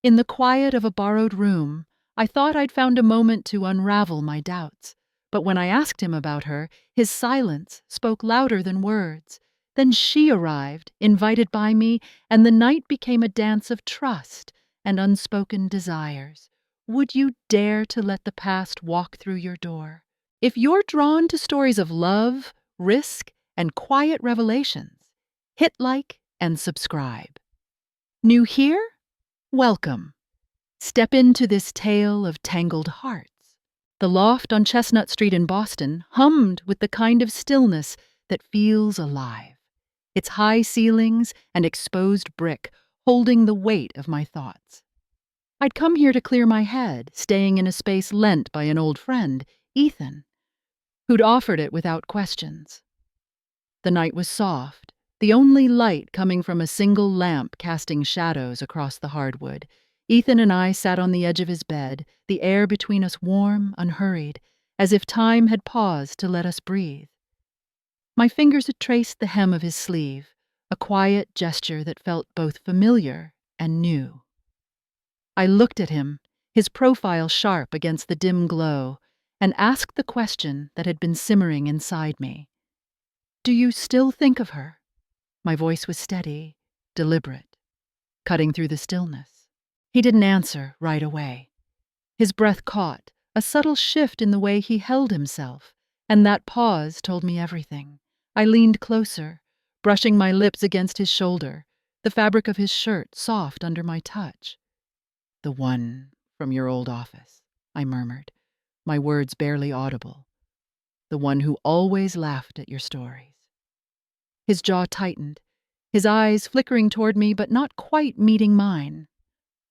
In the quiet of a borrowed room, I thought I'd found a moment to unravel my doubts. But when I asked him about her, his silence spoke louder than words. Then she arrived, invited by me, and the night became a dance of trust and unspoken desires. Would you dare to let the past walk through your door? If you're drawn to stories of love, risk, and quiet revelations, hit like and subscribe. New here? Welcome. Step into this tale of tangled hearts. The loft on Chestnut Street in Boston hummed with the kind of stillness that feels alive. Its high ceilings and exposed brick holding the weight of my thoughts. I'd come here to clear my head, staying in a space lent by an old friend, Ethan, who'd offered it without questions. The night was soft, the only light coming from a single lamp casting shadows across the hardwood. Ethan and I sat on the edge of his bed, the air between us warm, unhurried, as if time had paused to let us breathe. My fingers had traced the hem of his sleeve, a quiet gesture that felt both familiar and new. I looked at him, his profile sharp against the dim glow, and asked the question that had been simmering inside me. "Do you still think of her?" My voice was steady, deliberate, cutting through the stillness. He didn't answer right away. His breath caught, a subtle shift in the way he held himself, and that pause told me everything. I leaned closer, brushing my lips against his shoulder, the fabric of his shirt soft under my touch. "The one from your old office," I murmured, my words barely audible. "The one who always laughed at your stories." His jaw tightened, his eyes flickering toward me but not quite meeting mine.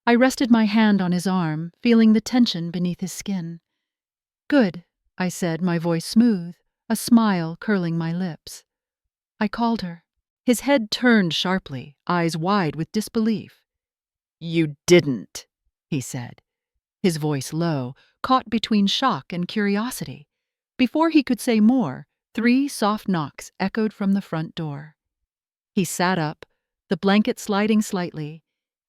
I rested my hand on his arm, feeling the tension beneath his skin. "Good," I said, my voice smooth, a smile curling my lips. "I called her." His head turned sharply, eyes wide with disbelief. "You didn't," he said, his voice low, caught between shock and curiosity. Before he could say more, 3 soft knocks echoed from the front door. He sat up, the blanket sliding slightly,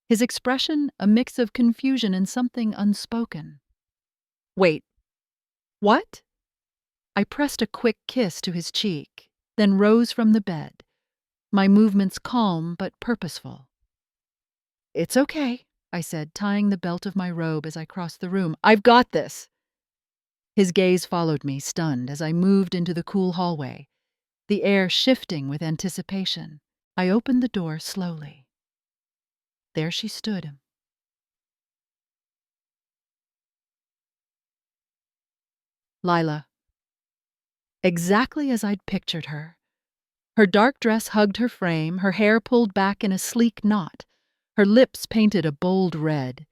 his expression a mix of confusion and something unspoken. "Wait, what?" I pressed a quick kiss to his cheek, then rose from the bed, my movements calm but purposeful. "It's okay," I said, tying the belt of my robe as I crossed the room. "I've got this." His gaze followed me, stunned, as I moved into the cool hallway, the air shifting with anticipation. I opened the door slowly. There she stood. Lila. Exactly as I'd pictured her. Her dark dress hugged her frame, her hair pulled back in a sleek knot, her lips painted a bold red.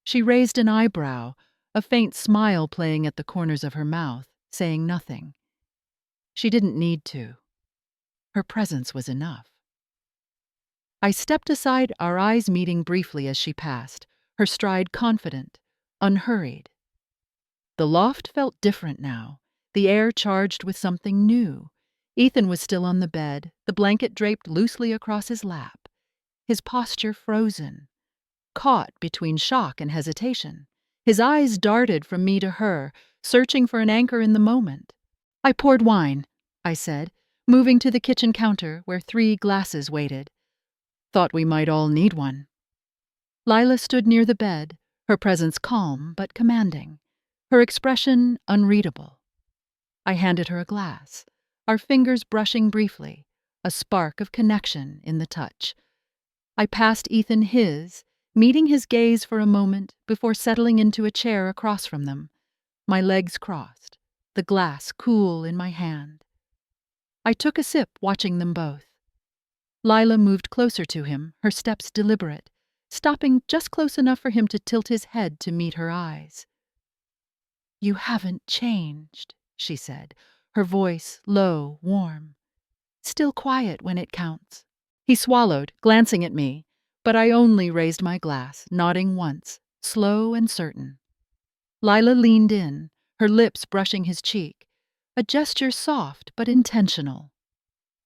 She raised an eyebrow, a faint smile playing at the corners of her mouth, saying nothing. She didn't need to. Her presence was enough. I stepped aside, our eyes meeting briefly as she passed, her stride confident, unhurried. The loft felt different now, the air charged with something new. Ethan was still on the bed, the blanket draped loosely across his lap, his posture frozen, caught between shock and hesitation. His eyes darted from me to her, searching for an anchor in the moment. "I poured wine," I said, moving to the kitchen counter where 3 glasses waited. "Thought we might all need one." Lila stood near the bed, her presence calm but commanding, her expression unreadable. I handed her a glass, our fingers brushing briefly, a spark of connection in the touch. I passed Ethan his, meeting his gaze for a moment before settling into a chair across from them, my legs crossed, the glass cool in my hand. I took a sip, watching them both. Lila moved closer to him, her steps deliberate, stopping just close enough for him to tilt his head to meet her eyes. "You haven't changed," she said, her voice low, warm. "Still quiet when it counts." He swallowed, glancing at me, but I only raised my glass, nodding once, slow and certain. Lila leaned in, her lips brushing his cheek, a gesture soft but intentional.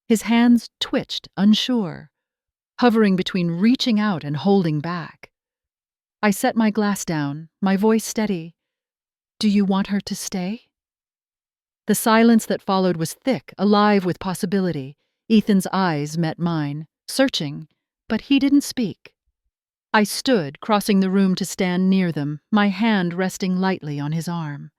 His hands twitched, unsure, hovering between reaching out and holding back. I set my glass down, my voice steady. "Do you want her to stay?" The silence that followed was thick, alive with possibility. Ethan's eyes met mine, searching, but he didn't speak. I stood, crossing the room to stand near them, my hand resting lightly on his arm.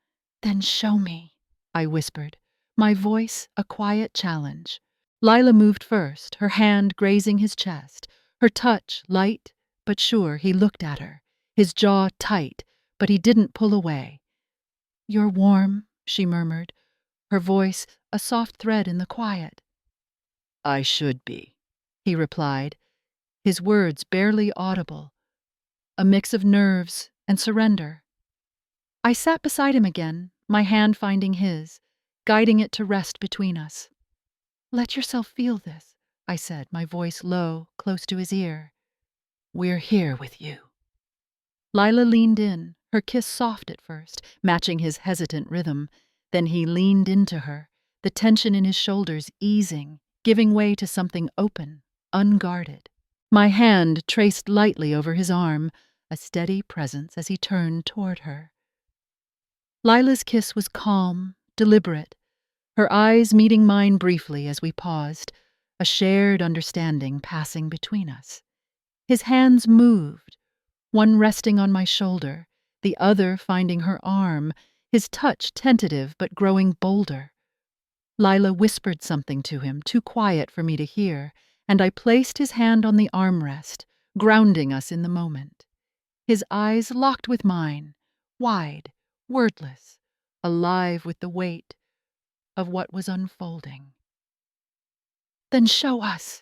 "Then show me," I whispered, my voice a quiet challenge. Lila moved first, her hand grazing his chest, her touch light but sure. He looked at her, his jaw tight, but he didn't pull away. "You're warm," she murmured, her voice a soft thread in the quiet. "I should be," he replied, his words barely audible, a mix of nerves and surrender. I sat beside him again, my hand finding his, guiding it to rest between us. "Let yourself feel this," I said, my voice low, close to his ear. "We're here with you." Lila leaned in, her kiss soft at first, matching his hesitant rhythm. Then he leaned into her, the tension in his shoulders easing, giving way to something open, unguarded. My hand traced lightly over his arm, a steady presence as he turned toward her. Lila's kiss was calm, deliberate, her eyes meeting mine briefly as we paused, a shared understanding passing between us. His hands moved, one resting on my shoulder, the other finding her arm, his touch tentative but growing bolder. Lila whispered something to him, too quiet for me to hear, and I placed his hand on the armrest, grounding us in the moment. His eyes locked with mine, wide, wordless, alive with the weight of what was unfolding. "Then show us,"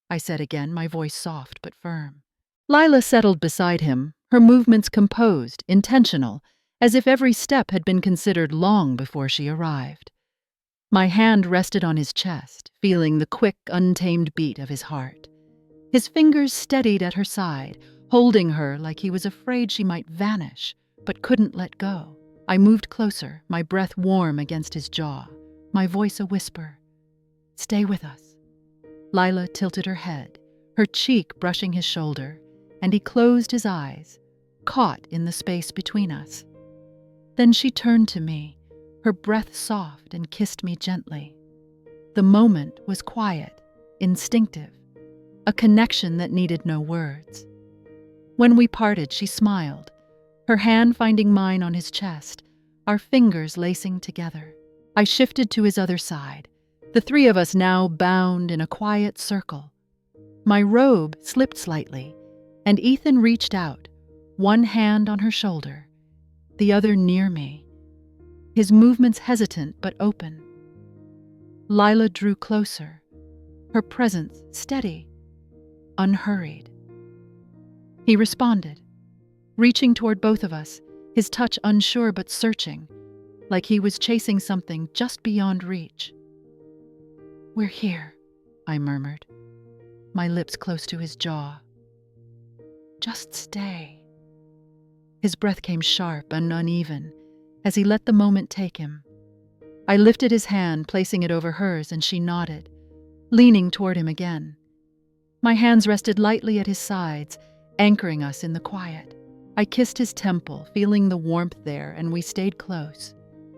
I said again, my voice soft but firm. Lila settled beside him, her movements composed, intentional, as if every step had been considered long before she arrived. My hand rested on his chest, feeling the quick, untamed beat of his heart. His fingers steadied at her side, holding her like he was afraid she might vanish, but couldn't let go. I moved closer, my breath warm against his jaw, my voice a whisper. "Stay with us." Lila tilted her head, her cheek brushing his shoulder, and he closed his eyes, caught in the space between us. Then she turned to me, her breath soft, and kissed me gently. The moment was quiet, instinctive, a connection that needed no words. When we parted, she smiled, her hand finding mine on his chest, our fingers lacing together. I shifted to his other side, the three of us now bound in a quiet circle. My robe slipped slightly, and Ethan reached out, one hand on her shoulder, the other near me, his movements hesitant but open. Lila drew closer, her presence steady, unhurried. He responded, reaching toward both of us, his touch unsure but searching, like he was chasing something just beyond reach. "We're here," I murmured, my lips close to his jaw. "Just stay." His breath came sharp and uneven as he let the moment take him. I lifted his hand, placing it over hers, and she nodded, leaning toward him again. My hands rested lightly at his sides, anchoring us in the quiet. I kissed his temple, feeling the warmth there, and we stayed close,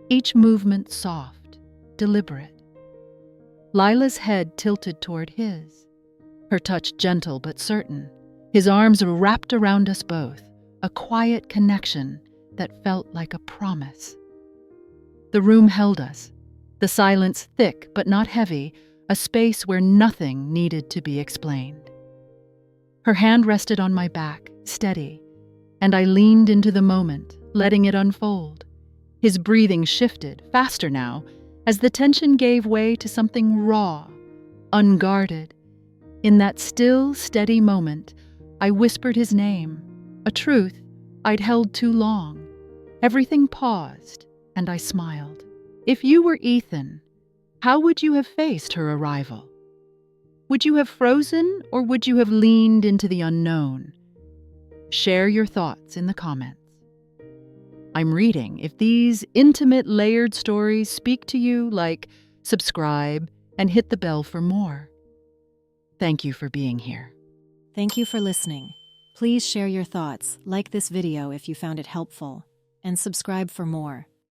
each movement soft, deliberate. Lila's head tilted toward his, her touch gentle but certain. His arms wrapped around us both, a quiet connection that felt like a promise. The room held us, the silence thick but not heavy, a space where nothing needed to be explained. Her hand rested on my back, steady, and I leaned into the moment, letting it unfold. His breathing shifted, faster now, as the tension gave way to something raw, unguarded. In that still, steady moment, I whispered his name, a truth I'd held too long. Everything paused, and I smiled. If you were Ethan, how would you have faced her arrival? Would you have frozen, or would you have leaned into the unknown? Share your thoughts in the comments. I'm reading. If these intimate, layered stories speak to you, like, subscribe, and hit the bell for more. Thank you for being here. Thank you for listening. Please share your thoughts, like this video if you found it helpful, and subscribe for more.